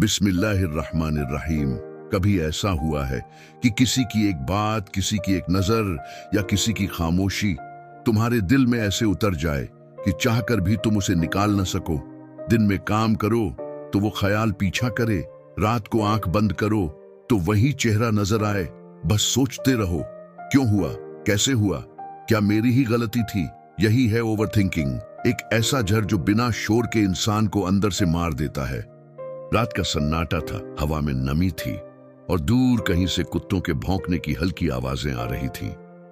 बिस्मिल्लाहिर्रहमानिर्रहीम। कभी ऐसा हुआ है कि किसी की एक बात, किसी की एक नजर या किसी की खामोशी तुम्हारे दिल में ऐसे उतर जाए कि चाहकर भी तुम उसे निकाल न सको। दिन में काम करो तो वो ख्याल पीछा करे, रात को आंख बंद करो तो वही चेहरा नजर आए। बस सोचते रहो, क्यों हुआ, कैसे हुआ, क्या मेरी ही गलती थी। यही है ओवरथिंकिंग, एक ऐसा जहर जो बिना शोर के इंसान को अंदर से मार देता है। रात का सन्नाटा था, हवा में नमी थी और दूर कहीं से कुत्तों के भौंकने की हल्की आवाजें आ रही थीं।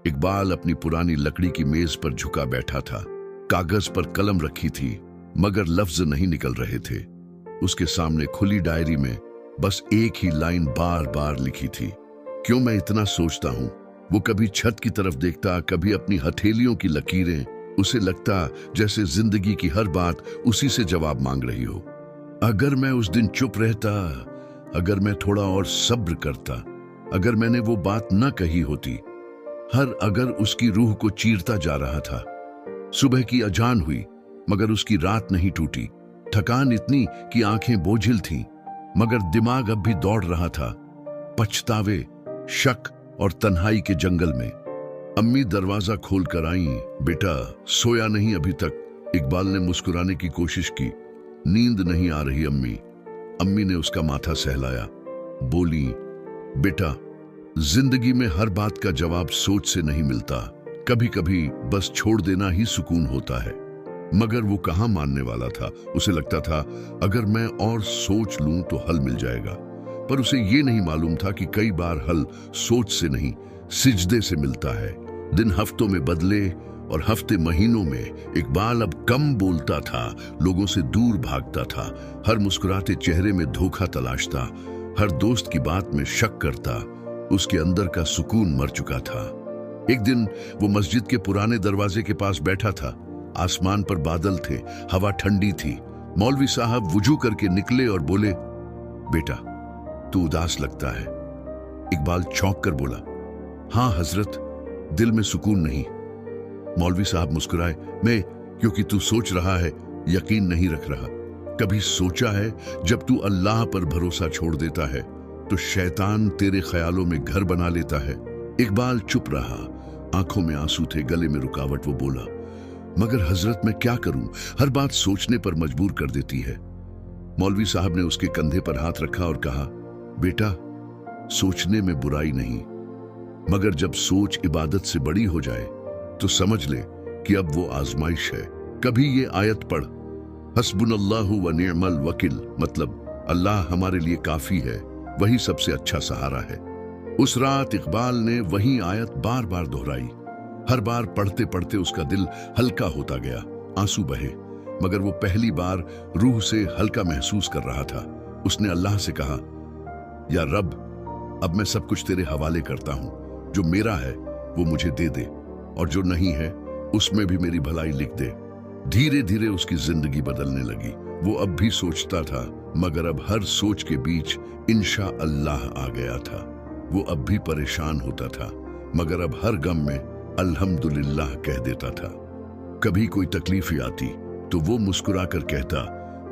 इकबाल अपनी पुरानी लकड़ी की मेज पर झुका बैठा था। कागज पर कलम रखी थी मगर लफ्ज नहीं निकल रहे थे। उसके सामने खुली डायरी में बस एक ही लाइन बार बार लिखी थी, क्यों मैं इतना सोचता हूं। वो कभी छत की तरफ देखता, कभी अपनी हथेलियों की लकीरें। उसे लगता जैसे जिंदगी की हर बात उसी से जवाब मांग रही हो। अगर मैं उस दिन चुप रहता, अगर मैं थोड़ा और सब्र करता, अगर मैंने वो बात न कही होती। हर अगर उसकी रूह को चीरता जा रहा था। सुबह की अजान हुई मगर उसकी रात नहीं टूटी। थकान इतनी कि आंखें बोझिल थीं मगर दिमाग अब भी दौड़ रहा था, पछतावे, शक और तन्हाई के जंगल में। अम्मी दरवाजा खोल कर आई। बेटा सोया नहीं अभी तक। इकबाल ने मुस्कुराने की कोशिश की। नींद नहीं आ रही अम्मी। अम्मी ने उसका माथा सहलाया, बोली, बेटा जिंदगी में हर बात का जवाब सोच से नहीं मिलता। कभी कभी बस छोड़ देना ही सुकून होता है। मगर वो कहाँ मानने वाला था। उसे लगता था अगर मैं और सोच लूं तो हल मिल जाएगा। पर उसे ये नहीं मालूम था कि कई बार हल सोच से नहीं, सिजदे से मिलता है। दिन हफ्तों में बदले और हफ्ते महीनों में। इकबाल अब कम बोलता था, लोगों से दूर भागता था, हर मुस्कुराते चेहरे में धोखा तलाशता, हर दोस्त की बात में शक करता। उसके अंदर का सुकून मर चुका था। एक दिन वो मस्जिद के पुराने दरवाजे के पास बैठा था। आसमान पर बादल थे, हवा ठंडी थी। मौलवी साहब वुजू करके निकले और बोले, बेटा तू उदास लगता है। इकबाल चौंक कर बोला, हाँ हजरत, दिल में सुकून नहीं। मौलवी साहब मुस्कुराए, मैं, क्योंकि तू सोच रहा है, यकीन नहीं रख रहा। कभी सोचा है जब तू अल्लाह पर भरोसा छोड़ देता है तो शैतान तेरे ख्यालों में घर बना लेता है। इकबाल चुप रहा, आंखों में आंसू थे, गले में रुकावट। वो बोला, मगर हजरत मैं क्या करूं, हर बात सोचने पर मजबूर कर देती है। मौलवी साहब ने उसके कंधे पर हाथ रखा और कहा, बेटा सोचने में बुराई नहीं, मगर जब सोच इबादत से बड़ी हो जाए तो समझ ले कि अब वो आजमाइश है। कभी ये आयत पढ़, हस्बुनल्लाहु व निअमल वकील, मतलब अल्लाह हमारे लिए काफी है, वही सबसे अच्छा सहारा है। उस रात इकबाल ने वही आयत बार बार दोहराई। हर बार पढ़ते पढ़ते उसका दिल हल्का होता गया, आंसू बहे, मगर वो पहली बार रूह से हल्का महसूस कर रहा था। उसने अल्लाह से कहा, या रब, अब मैं सब कुछ तेरे हवाले करता हूं। जो मेरा है वो मुझे दे दे और जो नहीं है उसमें भी मेरी भलाई लिख दे। धीरे धीरे उसकी जिंदगी बदलने लगी। वो अब भी सोचता था मगर अब हर सोच के बीच इंशा अल्लाह आ गया था। वो अब भी परेशान होता था मगर अब हर गम में अल्हम्दुलिल्लाह कह देता था। कभी कोई तकलीफ आती तो वो मुस्कुरा कर कहता,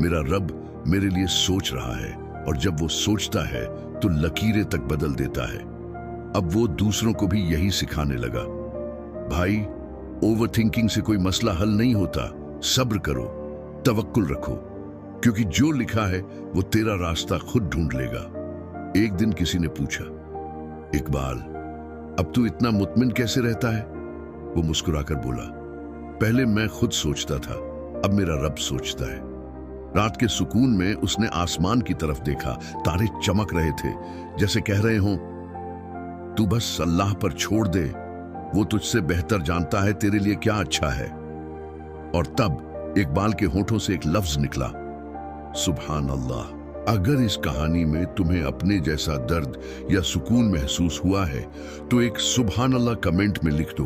मेरा रब मेरे लिए सोच रहा है, और जब वो सोचता है तो लकीरें तक बदल देता है। अब वो दूसरों को भी यही सिखाने लगा, भाई ओवरथिंकिंग से कोई मसला हल नहीं होता। सब्र करो, तवक्कुल रखो, क्योंकि जो लिखा है वो तेरा रास्ता खुद ढूंढ लेगा। एक दिन किसी ने पूछा, इकबाल अब तू इतना मुतमिन कैसे रहता है? वो मुस्कुराकर बोला, पहले मैं खुद सोचता था, अब मेरा रब सोचता है। रात के सुकून में उसने आसमान की तरफ देखा। तारे चमक रहे थे, जैसे कह रहे हों, तू बस अल्लाह पर छोड़ दे, वो तुझसे बेहतर जानता है तेरे लिए क्या अच्छा है। और तब इकबाल के होठों से एक लफ्ज निकला, सुभान अल्लाह। अगर इस कहानी में तुम्हें अपने जैसा दर्द या सुकून महसूस हुआ है तो एक सुभान अल्लाह कमेंट में लिख दो।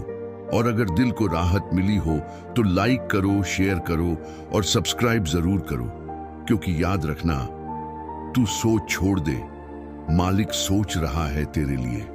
और अगर दिल को राहत मिली हो तो लाइक करो, शेयर करो और सब्सक्राइब जरूर करो, क्योंकि याद रखना, तू सोच छोड़ दे, मालिक सोच रहा है तेरे लिए।